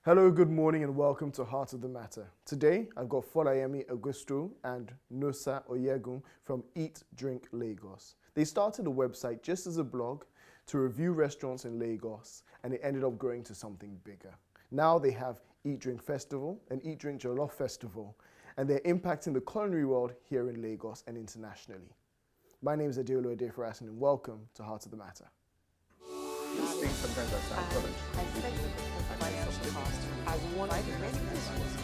Hello, good morning, and welcome to Heart of the Matter. Today, I've got Folayemi Augusto and Nosa Oyegun from Eat Drink Lagos. They started a website just as a blog to review restaurants in Lagos, and it ended up growing to something bigger. Now they have Eat Drink Festival and Eat Drink Jollof Festival, and they're impacting the culinary world here in Lagos and internationally. My name is Adeolo Adefarasin, and welcome to Heart of the Matter. These things sometimes are psychology. I said to the financial cost as one of the many reasons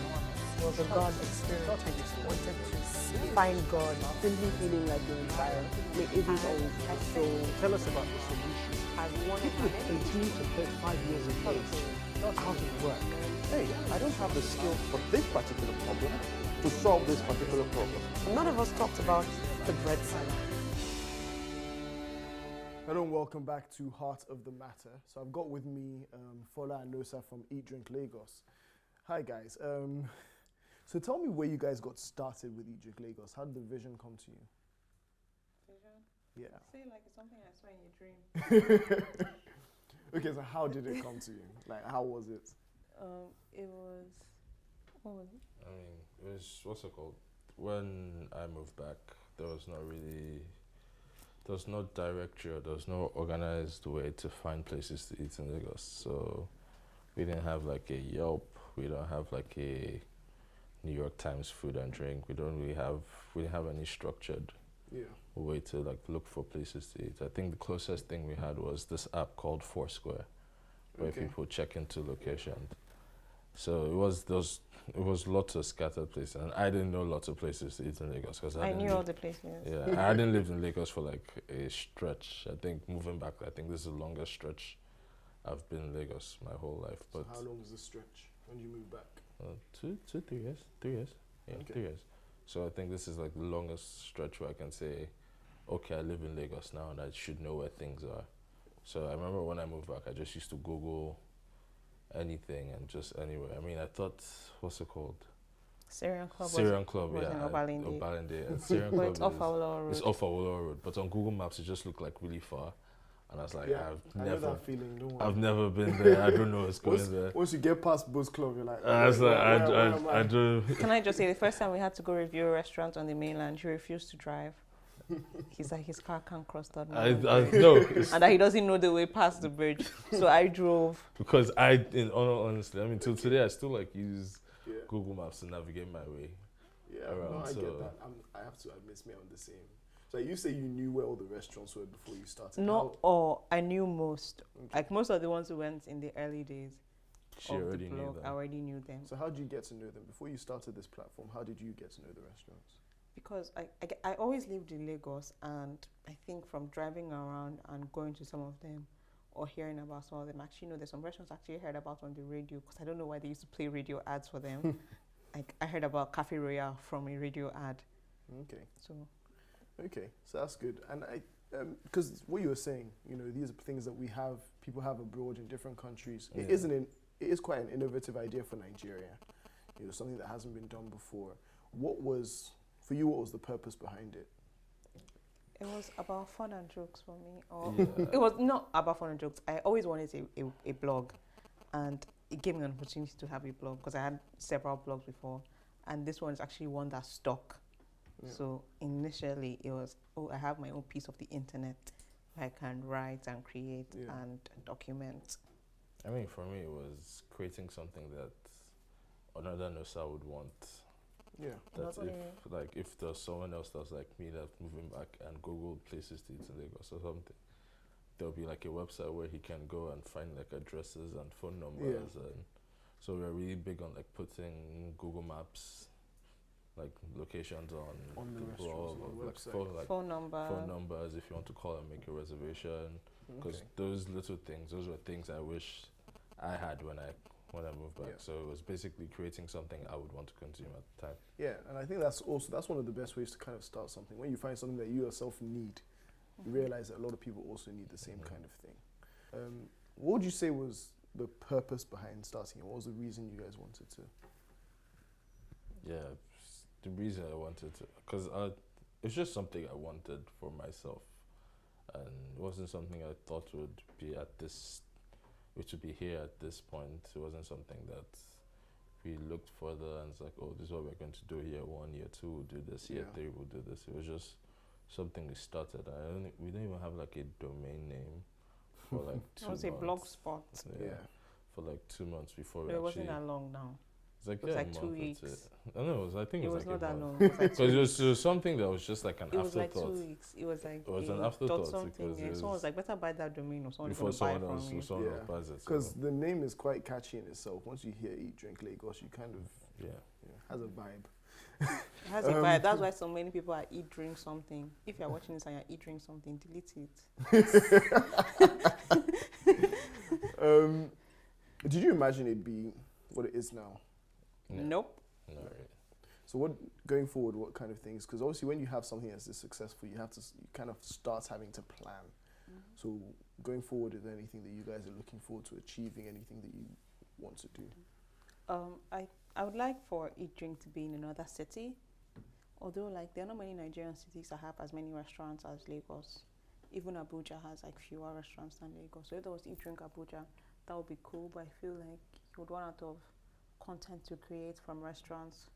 was a God experience. I just wanted to find God, simply feeling like you're inspired. May it be always so. Tell us about the solution. As one People would continue to pay 5 years in place, not out of work. Hey, I don't have the skills for this particular problem to solve this particular problem. None of us talked about the bread salad. Hello and welcome back to Heart of the Matter. So I've got with me Fola and Nosa from Eat Drink Lagos. Hi guys. So tell me where you guys got started with Eat Drink Lagos. How did the vision come to you? Vision? Yeah. Say like it's something I saw in your dream. Okay, so how did it come to you? Like, how was it? It was, what was it? I mean, it was, what's it called? When I moved back, there was no directory, or there was no organized way to find places to eat in Lagos. So we didn't have like a Yelp, we don't have like a New York Times food and drink. We didn't have any structured way to like look for places to eat. I think the closest thing we had was this app called Foursquare, where people check into locations. So it was lots of scattered places, and I didn't know lots of places to eat in Lagos because I knew all the places. Yeah, I hadn't lived in Lagos for like a stretch. I think moving back, I think this is the longest stretch I've been in Lagos my whole life. But So how long was the stretch when you moved back? 3 years. Yeah, Okay. 3 years. So I think this is like the longest stretch where I can say, okay, I live in Lagos now, and I should know where things are. So I remember when I moved back, I just used to Google anything and just anywhere. I mean, I thought, what's it called? Syrian Club Syrian Club, was yeah. in Obalende. Obalende. And Syrian But Club it's off Awolowo Road. It's off Awolowo Road. But on Google Maps, it just looked like really far. And I was like, I know that feeling, don't worry. I've never been there. I don't know what's going there. Once you get past Boots Club, you're like, I was like, where am I do. Can I just say, the first time we had to go review a restaurant on the mainland, he refused to drive. He's like, his car can't cross that I mountain. no, And that he doesn't know the way past the bridge. So I drove. because honestly, I mean, till today, I still like use Google Maps to navigate my way. Yeah, around, no, I so- get that. I have to admit, me, I'm the same. So you say you knew where all the restaurants were before you started. Not all. I knew most. Like most of the ones who went in the early days She of already the knew blog, them. I already knew them. So how did you get to know them before you started this platform? How did you get to know the restaurants? Because I always lived in Lagos, and I think from driving around and going to some of them or hearing about some of them, actually, there's some restaurants I actually heard about on the radio, because I don't know why they used to play radio ads for them. Like I heard about Cafe Royale from a radio ad. Okay, So so that's good. And because what you were saying, these are things that people have abroad in different countries. Yeah. It is quite an innovative idea for Nigeria. Something that hasn't been done before. What was the purpose behind it? it was about fun and jokes for me. Or Yeah. it was not about fun and jokes. I always wanted a blog, and it gave me an opportunity to have a blog because I had several blogs before, and this one is actually one that stuck. Yeah. So initially it was, I have my own piece of the internet where I can write and create and document. I mean, for me, it was creating something that another Nosa would want. Yeah. That Another- if there's someone else that's like me that's moving back and Google places to eat in Lagos or something, there'll be like a website where he can go and find like addresses and phone numbers, and so we're really big on like putting Google Maps like locations On the blog, restaurants, on the like website. Phone number. phone numbers if you want to call and make a reservation. Because Okay. those little things, those were things I wish I had when I moved back. Yeah. So it was basically creating something I would want to consume at the time. Yeah, and I think that's one of the best ways to kind of start something. When you find something that you yourself need, you realize that a lot of people also need the same kind of thing. What would you say was the purpose behind starting it? What was the reason you guys wanted to? Yeah, the reason I wanted to, because it's just something I wanted for myself, and it wasn't something I thought would be at this which would be here at this point. It wasn't something that we looked further and it's like, oh, this is what we're going to do here. 1 year, 2, we'll do this. Year 3, we'll do this. It was just something we started. We don't even have like a domain name for like 2 months. It was a blog spot. Yeah. For like 2 months before we It actually. wasn't that long now. It's like, It was yeah, like a 2 month, weeks. that's it. I know, I think It it was was like not a that month. long. It was like 2 Because weeks. it was something that was just like an It was like afterthought. 2 weeks. It was like It was a an afterthought dot something. because Yeah. it Someone was was like, better buy that domain or someone's before going to buy someone else, from you. someone Yeah. else buys it. Because So, the name is quite catchy in itself. Once you hear Eat, Drink, Lagos, you kind of, yeah. has a vibe. It has a vibe. That's why so many people are eat, drink something. If you're watching this and you're eat, drink something, delete it. Did you imagine it'd be what it is now? No. Nope. No, right. So what going forward? What kind of things? Because obviously, when you have something that's this successful, you kind of start having to plan. So going forward, is there anything that you guys are looking forward to achieving? Anything that you want to do? I would like for Eat Drink to be in another city. Although like there are not many Nigerian cities that have as many restaurants as Lagos. Even Abuja has like fewer restaurants than Lagos. So if there was Eat Drink Abuja, that would be cool. But I feel like you would run out of content to create from restaurants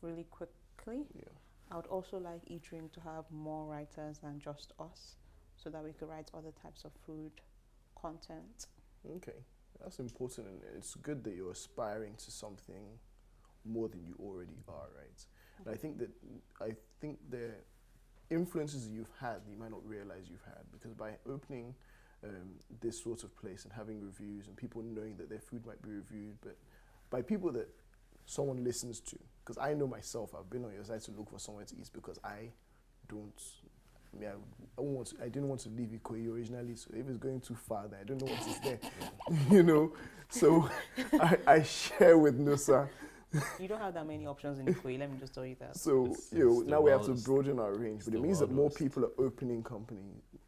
really quickly. Yeah. I would also like Eat Drink to have more writers than just us, so that we could write other types of food content. Okay, that's important, and it's good that you're aspiring to something more than you already are, right? And I think the influences that you've had that you might not realize you've had, because by opening this sort of place and having reviews and people knowing that their food might be reviewed, but by people that someone listens to, because I know myself, I've been on your site to look for somewhere to eat because I didn't want to leave Ikoyi originally, so if it's going too far, then I don't know what is there, you know. So I share with Nusa. You don't have that many options in Ikoyi, let me just tell you that. So It's you know, the now we have to wildest- broaden our range, but the it means that more wildest. people are opening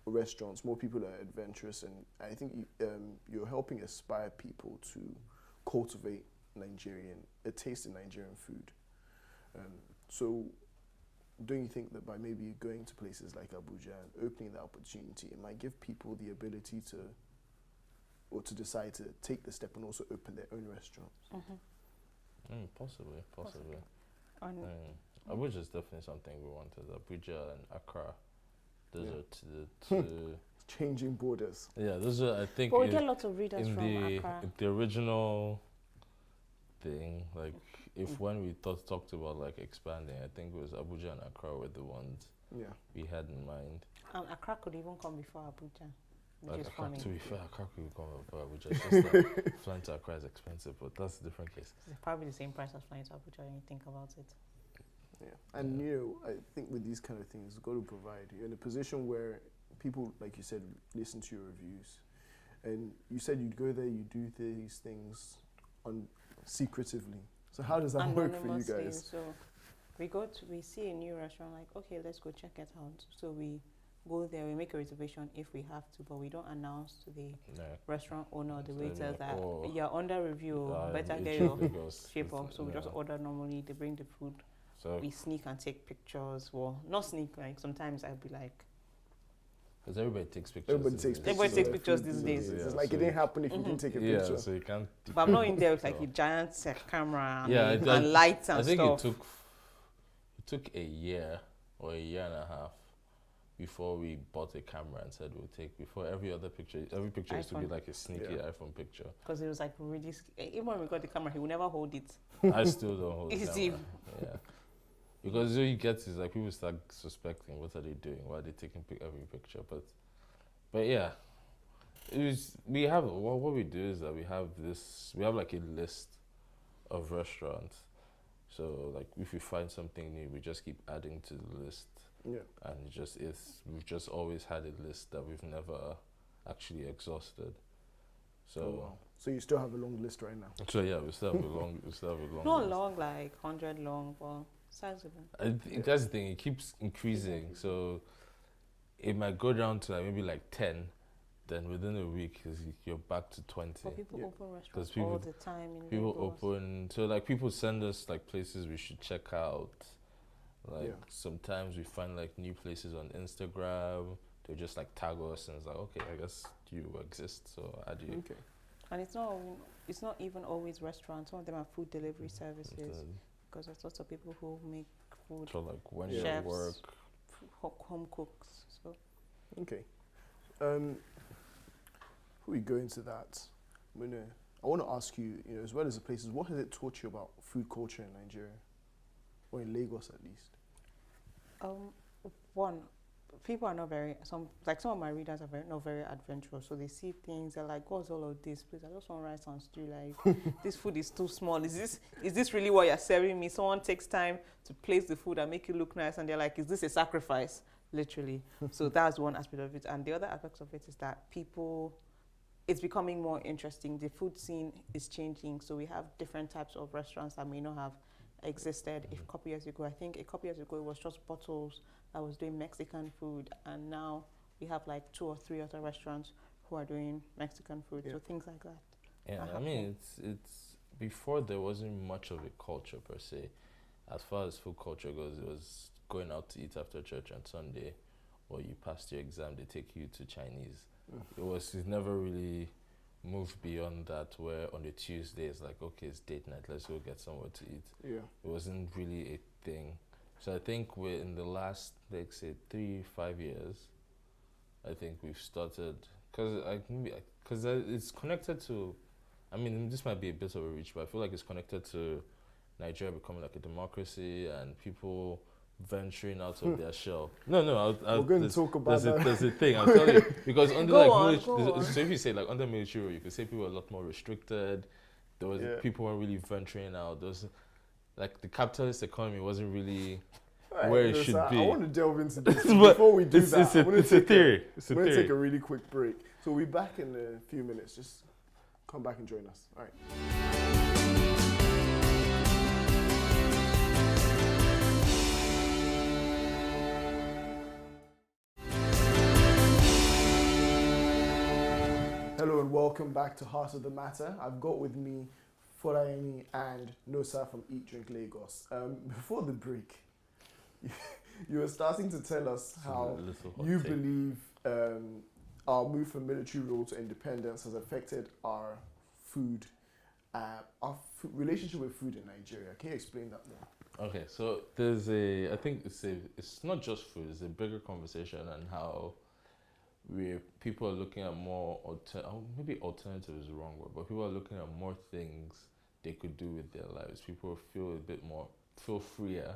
restaurants, more people are adventurous, and I think you're helping aspire people to cultivate a taste in Nigerian food. So don't you think that by maybe going to places like Abuja and opening that opportunity, it might give people the ability to decide to take the step and also open their own restaurants? Possibly. And Abuja is definitely something we wanted. Abuja and Accra. Those Yeah. are two. Changing borders. Yeah, those are, I think, but we get lots of readers in from the Accra. in the original thing, like if when we talked about like expanding, I think it was Abuja and Accra were the ones Yeah. we had in mind. Accra could even come before Abuja, which Like is Accra, funny. to be fair, Accra could become Abuja. It's just that flying to Accra is expensive, but that's a different case. It's probably the same price as flying to Abuja when you think about it. Yeah, and you know, I think with these kind of things, you've got to provide. You're in a position where people, like you said, listen to your reviews, and you said you'd go there, you do these things secretively. So how does that work for you Anonymously, guys? So we see a new restaurant, like, okay, let's go check it out. So we go there, we make a reservation if we have to, but we don't announce to the Yeah. restaurant owner or the So waiters like, that oh, you're under review, better it get should your be goes- shape up. So we just yeah. order normally, they bring the food, So we sneak and take pictures. Well, not sneak, like sometimes I'll be like, because everybody takes pictures. Everybody these takes days. pictures. Everybody of takes their pictures food these days. It's Yeah, like so it didn't happen if you Mhm. didn't take a Yeah, picture. so you can't. but I'm not in there with like So- a giant camera and, Yeah, and lights and I think stuff. it took a year or a year and a half before we bought a camera and said we'll take before every picture used to be iPhone. like a sneaky Yeah. iPhone picture. Because it was like really, even when we got the camera, he would never hold it. I still don't hold the Easy. camera. Yeah. Because what you get is like people start suspecting what are they doing, why are they taking every picture, but yeah, we have what we do is that we have like a list of restaurants. So like if we find something new, we just keep adding to the list, Yeah. and we've just always had a list that we've never actually exhausted. So Oh, wow. So you still have a long list right now. so yeah, we still have a long Not list. long, like 100 long, but sizable. That's the thing, it keeps increasing, so it might go down to like maybe like 10, then within a week you're back to 20. But people Yeah. open restaurants 'Cause people- all the time in People Lagos. open, so like people send us like places we should check out. Like Yeah. sometimes we find like new places on Instagram, they just like tag us and it's like, okay, I guess you exist, so add you. Okay. And it's not even always restaurants. Some of them are food delivery services because there's lots of people who make food. So like when Chefs. you're at work, Home cooks. So Okay. Before we go into that, I want to ask you, as well as the places, what has it taught you about food culture in Nigeria, or in Lagos at least? One, people are not some of my readers are not very adventurous, so they see things, they're like, what's all of this? Please, I just want rice and stew. Like, this food is too small. Is this really what you're serving me? Someone takes time to place the food and make it look nice, and they're like, is this a sacrifice? Literally. So that's one aspect of it. And the other aspect of it is that it's becoming more interesting. The food scene is changing, so we have different types of restaurants that may not have existed a couple years ago. I think a couple years ago it was just Bottles that was doing Mexican food, and now we have like 2 or 3 other restaurants who are doing Mexican food. Yeah. So things like that. yeah, I mean, it's before there wasn't much of a culture per se. As far as food culture goes, it was going out to eat after church on Sunday, or you passed your exam, they take you to Chinese. It never really moved beyond that, where on the Tuesday it's like, okay, it's date night, let's go get somewhere to eat. Yeah. It wasn't really a thing. So I think we're in the last, like, say, 3-5 years, I think we've started, because it's connected to, I mean, this might be a bit of a reach, but I feel like it's connected to Nigeria becoming like a democracy and people venturing out of their shell. No, We're going to talk about that. There's a thing, I'll tell you, because under Go on. so if you say like under military rule, you could say people were a lot more restricted. There was people weren't really venturing out. There was like the capitalist economy wasn't really where it should be. I want to delve into this. Before we do that, it's a theory. We're going to take a really quick break. So we'll be back in a few minutes. Just come back and join us. All right. Hello and welcome back to Heart of the Matter. I've got with me Folayemi and Nosa from Eat Drink Lagos. Before the break, you were starting to tell us how you believe our move from military rule to independence has affected our food, relationship with food in Nigeria. Can you explain that more? Okay, so I think it's not just food, it's a bigger conversation on how people are looking at more, maybe alternative is the wrong word, but people are looking at more things they could do with their lives. People feel freer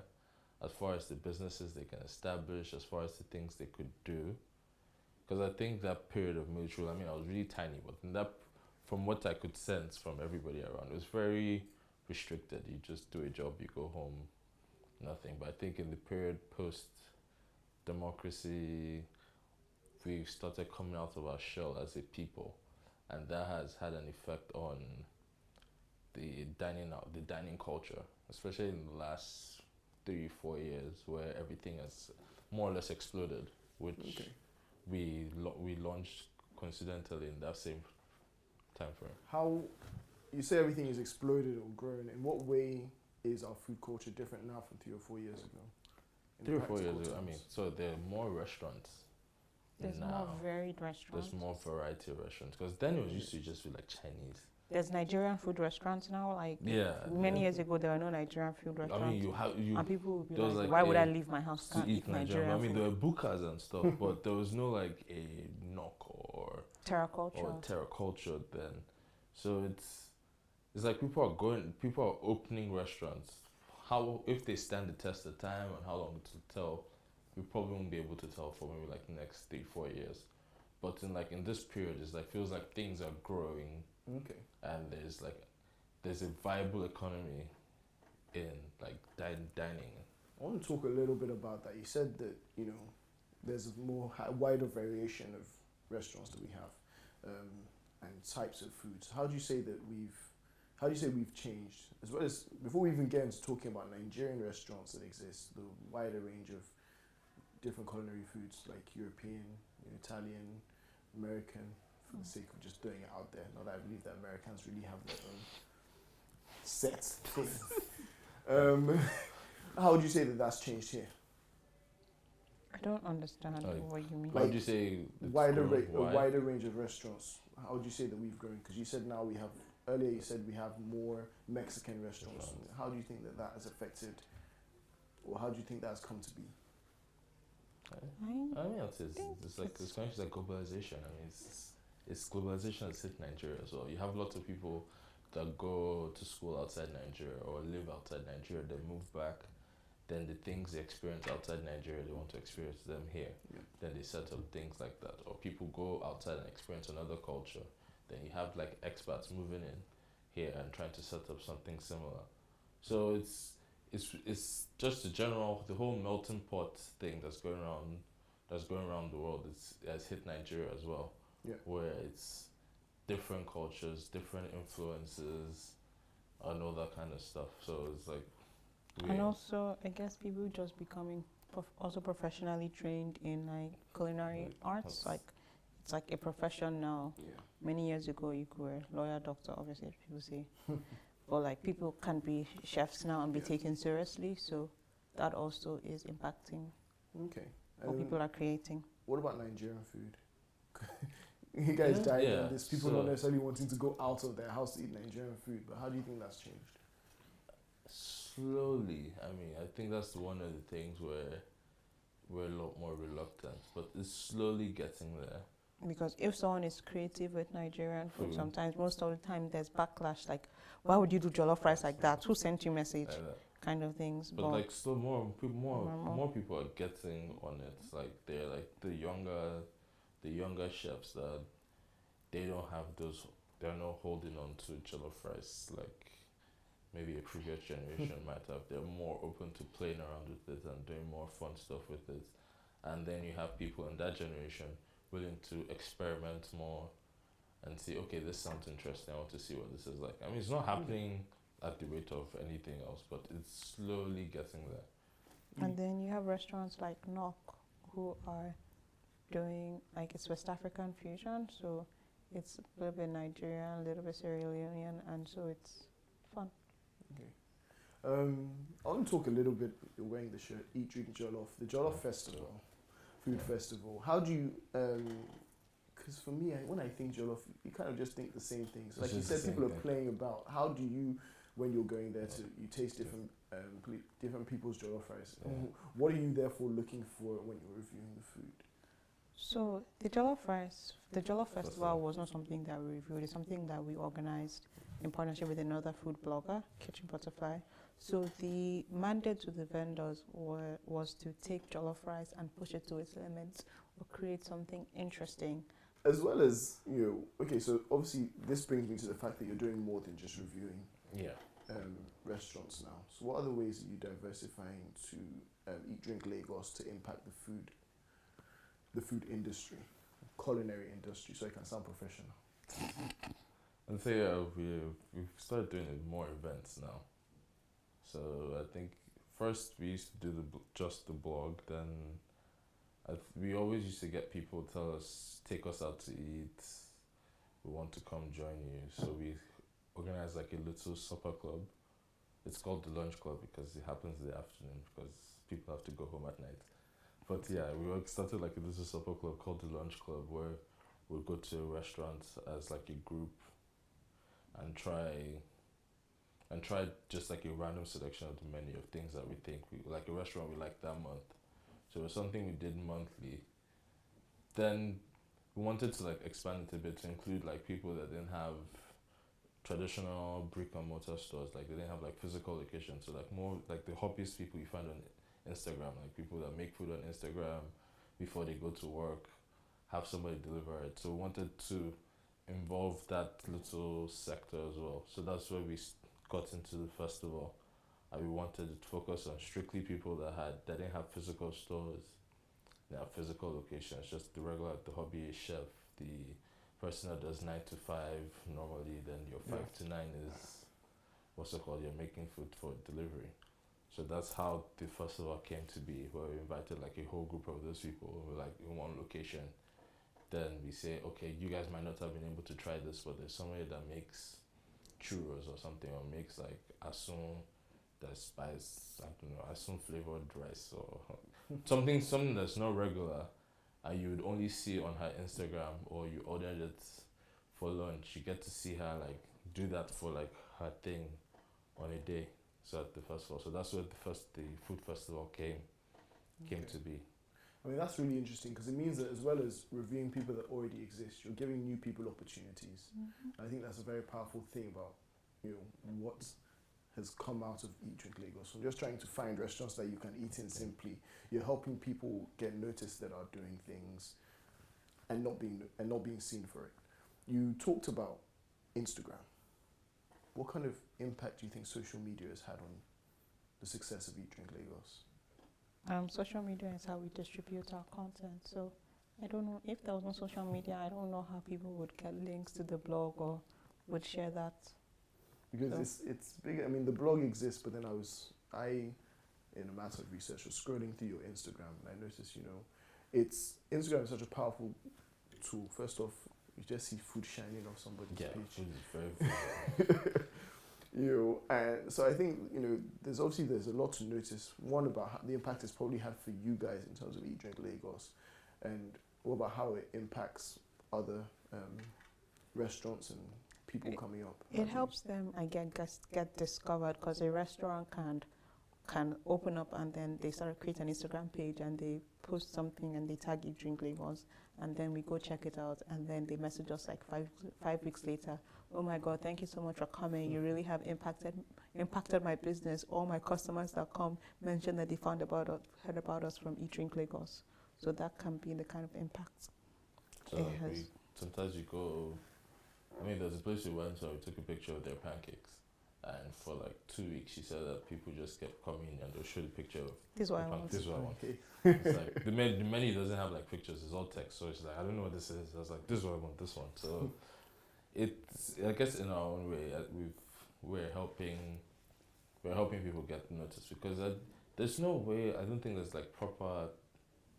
as far as the businesses they can establish, as far as the things they could do. Because I think that period of military, I mean, I was really tiny, but from what I could sense from everybody around, it was very restricted. You just do a job, you go home, nothing. But I think in the period post-democracy, we started coming out of our shell as a people, and that has had an effect on the dining culture, especially in the last 3-4 years, where everything has more or less exploded, which we launched coincidentally in that same time frame. How you say everything is exploded or grown? In what way is our food culture different now from 3 or 4 years ago? 3 or 4 years ago, I mean, so there are more restaurants. There's more varied restaurants. There's more variety of restaurants, because then it was used to just be like Chinese. There's Nigerian food restaurants now. Like many years ago, there were no Nigerian food restaurants. I mean, and people would be like, "Why would I leave my house to eat Nigerian I mean, food?" there were bukas and stuff, but there was no like a knock or terraculture then. So it's like people are opening restaurants. How, if they stand the test of time and how long to tell, we probably won't be able to tell for maybe like the next 3-4 years. But in this period, it's like feels like things are growing. Okay. And there's a viable economy in like dining. I want to talk a little bit about that. You said that there's a wider variation of restaurants that we have, and types of foods. How do you say we've changed? As well as before we even get into talking about Nigerian restaurants that exist, the wider range of different culinary foods like European, Italian, American, for the sake of just throwing it out there. Not that I believe that Americans really have their own set things. How would you say that that's changed here? I don't understand Like, what you mean. Why would you say it's Wider, grown? a Why? wider range of restaurants. How would you say that we've grown? Because you said now we have, earlier you said we have more Mexican restaurants. How do you think that that has affected, or how do you think that has come to be? I mean, it's like it's kind of like globalization. I mean, it's globalization that's hit Nigeria as well. You have lots of people that go to school outside Nigeria or live outside Nigeria. They move back, then the things they experience outside Nigeria, they want to experience them here. Yeah. Then they set up things like that. Or people go outside and experience another culture. Then you have like expats moving in here and trying to set up something similar. So it's just the whole melting pot thing that's going around the world. Has hit Nigeria as well. Yeah. Where it's different cultures, different influences, and all that kind of stuff. So it's like And also, I guess people just becoming also professionally trained in like culinary arts. Like it's like a profession now. Yeah. Many years ago, you were a lawyer, doctor, obviously, people say. But like people can be chefs now and be taken seriously. So that also is impacting Okay. what people are creating. What about Nigerian food? You guys died on this. People not necessarily wanting to go out of their house to eat Nigerian food, but how do you think that's changed? Slowly. I mean, I think that's one of the things where we're a lot more reluctant, but it's slowly getting there. Because if someone is creative with Nigerian food, sometimes most of the time there's backlash. Like, why would you do jollof rice like that? Who sent you message? Kind of things. But like, still more people are getting on it. Like they're like the younger chefs that they don't have those. They're not holding on to jollof rice like maybe a previous generation might have. They're more open to playing around with it and doing more fun stuff with it. And then you have people in that generation willing to experiment more and see, okay, this sounds interesting. I want to see what this is like. I mean, it's not happening at the rate of anything else, but it's slowly getting there. And then you have restaurants like Knock who are doing, like, it's West African fusion, so it's a little bit Nigerian, a little bit Sierra Leonean, and so it's fun. Okay. I want to talk a little bit, you're wearing the shirt, Eat, Drink, Jollof, the Jollof Festival, food festival. How do you, because for me, when I think Jollof, you kind of just think the same things. Like you said, people are playing about. How do you, when you're going there, you taste different people's Jollof rice? What are you therefore looking for when you're reviewing the food? So the Jollof Festival was not something that we reviewed. It's something that we organized in partnership with another food blogger, Kitchen Butterfly. So the mandate to the vendors was to take jollof rice and push it to its limits or create something interesting. As well as, okay, so obviously this brings me to the fact that you're doing more than just reviewing restaurants now. So what other ways are you diversifying to Eat, Drink Lagos to impact the food industry, culinary industry, so I can sound professional? I'd say we've started doing more events now. So I think first we used to do just the blog, then we always used to get people tell us, take us out to eat, we want to come join you. So we organized like a little supper club. It's called the lunch club because it happens in the afternoon because people have to go home at night. But yeah, we started like a little supper club called the lunch club where we'll go to a restaurant as like a group and try just like a random selection of the menu of things that we think like a restaurant we like that month. So it was something we did monthly. Then we wanted to like expand it a bit to include like people that didn't have traditional brick and mortar stores, like they didn't have like physical locations. So like more like the hobbyist people you find on Instagram, like people that make food on Instagram before they go to work, have somebody deliver it. So we wanted to involve that little sector as well. So that's where we got into the festival. And we wanted to focus on strictly people that didn't have physical stores, they have physical locations, just the regular, the hobbyist chef, the person that does 9 to 5 normally, then your 5 to 9 is, what's it called, you're making food for delivery. So that's how the festival came to be, where we invited like a whole group of those people, we're like in one location. Then we say, okay, you guys might not have been able to try this, but there's somebody that makes churros or something, or makes like asun there's spice, I don't know, some flavored rice or something that's not regular, and you would only see on her Instagram, or you ordered it for lunch. You get to see her like do that for like her thing on a day. So at the festival, so that's where the food festival came Okay. to be. I mean, that's really interesting because it means that as well as reviewing people that already exist, you're giving new people opportunities. I think that's a very powerful thing about, what has come out of Eat Drink Lagos. So just trying to find restaurants that you can eat in simply. You're helping people get noticed that are doing things and not being seen for it. You talked about Instagram. What kind of impact do you think social media has had on the success of Eat Drink Lagos? Social media is how we distribute our content. So I don't know if there was no social media. I don't know how people would get links to the blog or would share that. Because it's big. I mean, the blog exists, but then in a matter of research, was scrolling through your Instagram, and I noticed, Instagram is such a powerful tool. First off, you just see food shining off somebody's Yeah, page. food is very And so I think, there's a lot to notice. One, about how the impact it's probably had for you guys in terms of Eat Drink Lagos, and what about how it impacts other restaurants and people coming up. It helps them, I guess, get discovered, because a restaurant can open up and then they start to create an Instagram page and they post something and they tag Eat Drink Lagos, and then we go check it out, and then they message us like five weeks later. Oh my God, thank you so much for coming. You really have impacted my business. All my customers that come mention that they heard about us from Eat Drink Lagos. So that can be the kind of impact So it like has. sometimes you go. I mean, there's a place we went where we took a picture of their pancakes, and for like 2 weeks, she said that people just kept coming and they'll show the picture of This is what I the want. This is what I want. Okay. It's like the menu doesn't have like pictures; it's all text. So it's like, I don't know what this is. I was like, this is what I want. This one. So it's, I guess, in our own way, we're helping people get noticed, because there's no way. I don't think there's like proper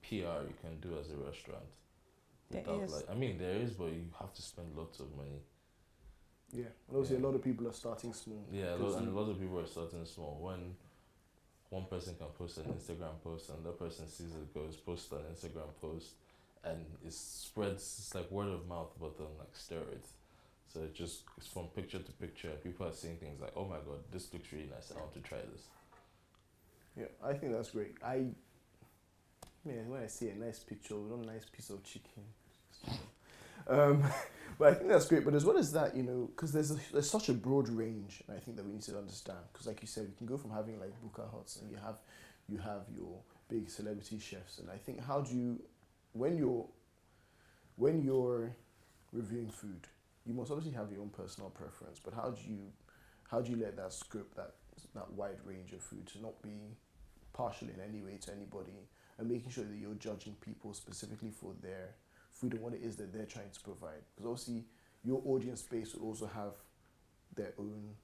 PR you can do as a restaurant. There Without, is. like, I mean, there is, but you have to spend lots of money. Yeah. And obviously, Yeah. a lot of people are starting small. Yeah, Because and a lot of people are starting small. When one person can post an Instagram post, and that person sees it, goes post an Instagram post, and it spreads. It's like word of mouth, but on like steroids. So it's from picture to picture. People are seeing things like, "Oh my God, this looks really nice. I want to try this." Yeah, I think that's great. When I see a nice picture with a nice piece of chicken, but I think that's great. But as well as that, because there's such a broad range, and I think that we need to understand. Because like you said, we can go from having like buka huts, and you have your big celebrity chefs, and I think how do you, when you're reviewing food, you must obviously have your own personal preference. But how do you let that scope, that wide range of food, to not be partial in any way to anybody, and making sure that you're judging people specifically for their food and what it is that they're trying to provide? Because obviously your audience base will also have their own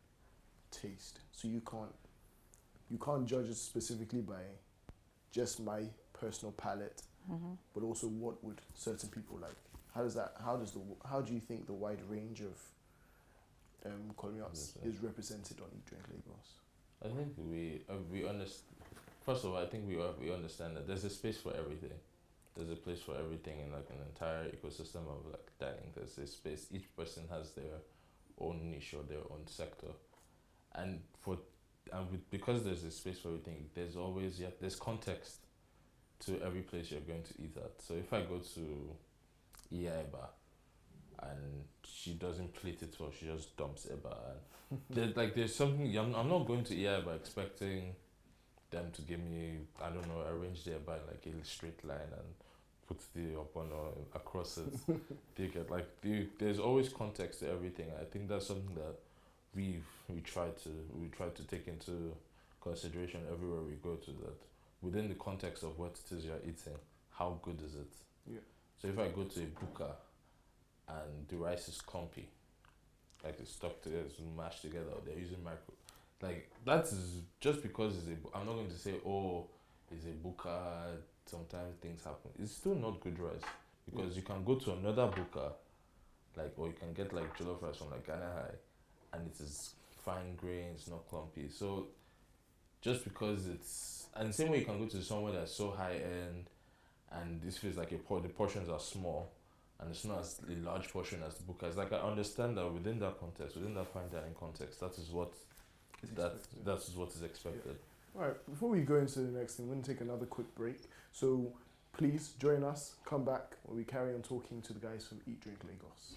taste, so you can't judge it specifically by just my personal palate, but also what would certain people like. How do you think the wide range of calling arts is represented on Eat Drink Lagos? I think we understand. First of all, I think we understand that there's a space for everything. There's a place for everything in like an entire ecosystem of like dining. There's a space. Each person has their own niche or their own sector, because there's a space for everything. There's context to every place you're going to eat at. So if I go to Eba and she doesn't plate it well, she just dumps Eba, and there's something. I'm not going to Eba expecting them to give me, I don't know, arrange their by like a straight line and put the up on or across it. There's always context to everything. I think that's something that we try to take into consideration everywhere we go to, that within the context of what it is you're eating, how good is it? Yeah. So if I go to a buka and the rice is clumpy, like it's stuck together, it's mashed together, or they're using micro, like that is just because I'm not going to say, oh, it's a buka, sometimes things happen. It's still not good rice, because you can go to another buka, or you can get like jollof rice from like Ghana High, and it is fine grains, not clumpy. So just because it's, and the same way you can go to somewhere that's so high end, and this feels like the portions are small, and it's not as a large portion as the book is. Like I understand that within that context, within that fine dining context, that is what is expected. All right, before we go into the next thing, we're going to take another quick break. So please join us, come back, when we carry on talking to the guys from Eat Drink Lagos.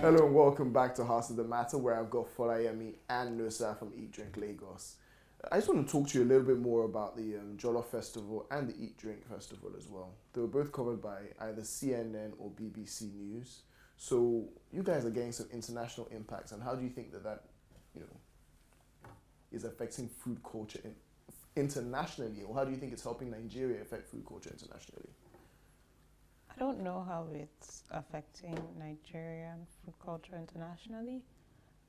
Hello and welcome back to Heart of the Matter, where I've got Folayemi and Nosa from Eat Drink Lagos. I just want to talk to you a little bit more about the Jollof Festival and the Eat Drink Festival as well. They were both covered by either CNN or BBC News. So you guys are getting some international impacts, and how do you think that is affecting food culture internationally, or how do you think it's helping Nigeria affect food culture internationally? I don't know how it's affecting Nigerian food culture internationally,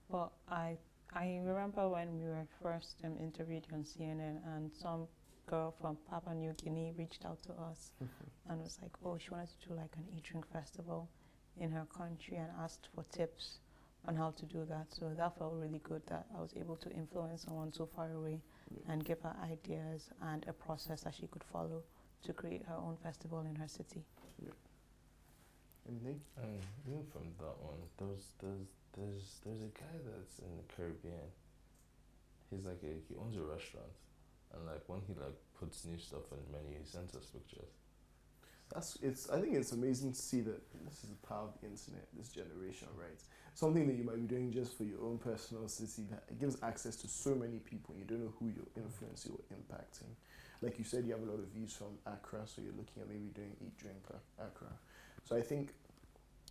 but I remember when we were first interviewed on CNN, and some girl from Papua New Guinea reached out to us and was like, oh, she wanted to do like an Eat Drink Festival in her country and asked for tips on how to do that. So that felt really good that I was able to influence someone so far away and give her ideas and a process that she could follow to create her own festival in her city. Anything? Even from that one, there's a guy that's in the Caribbean. He's like he owns a restaurant, and like when he like puts new stuff on the menu, he sends us pictures. I think it's amazing to see that this is the power of the internet, this generation, right? Something that you might be doing just for your own personal city, that it gives access to so many people. You don't know who you're influencing or impacting. Like you said, you have a lot of views from Accra, so you're looking at maybe doing Eat Drink Accra. So I think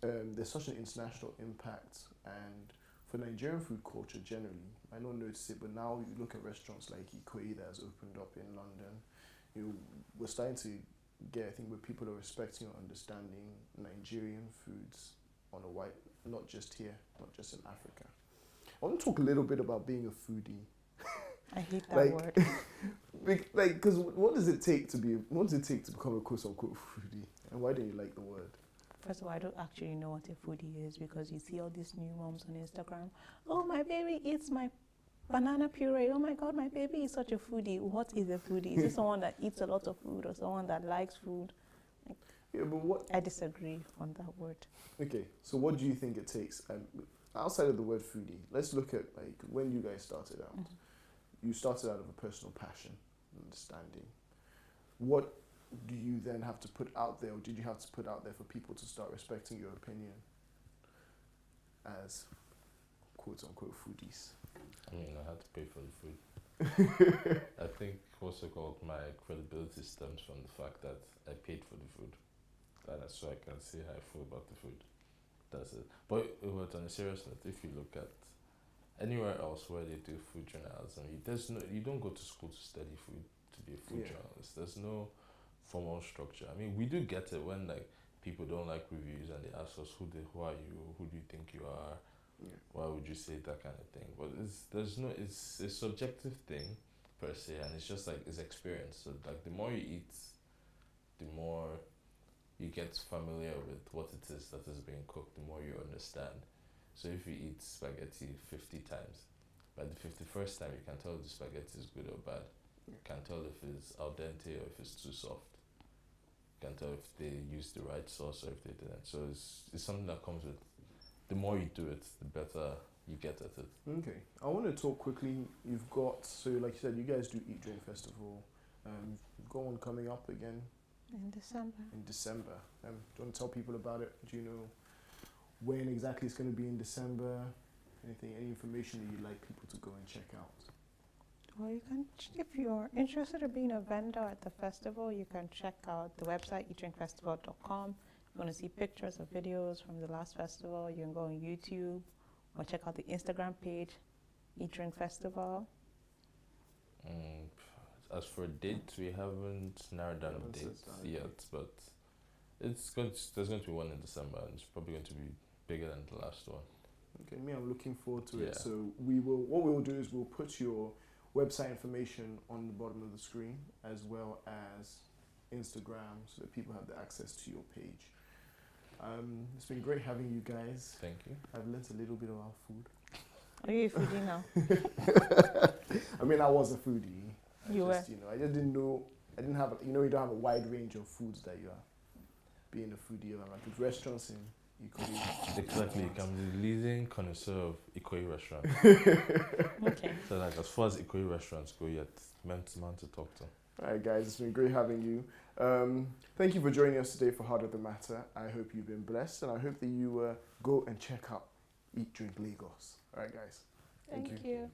there's such an international impact, and for Nigerian food culture generally, I don't notice it, but now you look at restaurants like Ikoyi that has opened up in London. We're starting to get, I think, where people are respecting or understanding Nigerian foods on a wide, not just here, not just in Africa. I want to talk a little bit about being a foodie. I hate that word. Because what does it take to become a quote-unquote foodie, and why don't you like the word? First of all, I don't actually know what a foodie is, because you see all these new moms on Instagram. Oh, my baby eats my banana puree. Oh my God, my baby is such a foodie. What is a foodie? Is it someone that eats a lot of food, or someone that likes food? I disagree on that word. Okay, so what do you think it takes? Outside of the word foodie, let's look at like when you guys started out. You started out of a personal passion, understanding. What do you then have to put out there, or did you have to put out there for people to start respecting your opinion as quote-unquote foodies? I mean, I had to pay for the food. I think also called my credibility stems from the fact that I paid for the food. That so I can say how I feel about the food. That's it. But on a serious note, if you look at anywhere else where they do food journalism, you don't go to school to study food to be a food journalist. There's no formal structure. I mean, we do get it when like people don't like reviews and they ask us who are you, who do you think you are, why would you say that kind of thing. But it's a subjective thing per se, and it's just like it's experience. So like the more you eat, the more you get familiar with what it is that is being cooked, the more you understand. So if you eat spaghetti 50 times, by the 51st time you can tell if the spaghetti is good or bad. You can tell if it's al dente or if it's too soft. You can tell if they used the right sauce or if they didn't. So it's something that comes with, the more you do it, the better you get at it. Okay, I want to talk quickly. You've got, so like you said, you guys do Eat Drink Festival. You've got one coming up again. In December. Do you want to tell people about it? Do you know when exactly it's going to be in December? Any information that you'd like people to go and check out? Well, you can, if you're interested in being a vendor at the festival, you can check out the website, eatdrinkfestival.com. You're going to see pictures or videos from the last festival. You can go on YouTube or check out the Instagram page, Eat Drink Festival. As for dates, we haven't narrowed down the dates yet, but there's going to be one in December, and it's probably going to be bigger than the last one. Okay, I'm looking forward to it. So what we'll do is we'll put your website information on the bottom of the screen, as well as Instagram, so that people have the access to your page. It's been great having you guys. Thank you. I've learnt a little bit about food. Are you a foodie now? I mean, I was a foodie. I just just didn't know. I didn't have. You don't have a wide range of foods that you are. Being a foodie, like with restaurants in Ikoyi. Exactly. You can be the leading connoisseur of Ikoyi restaurants. Okay. So like as far as Ikoyi restaurants go, you're meant to talk to. All right, guys, it's been great having you. Thank you for joining us today for Heart of the Matter. I hope you've been blessed, and I hope that you go and check out Eat, Drink Lagos. All right, guys. Thank you.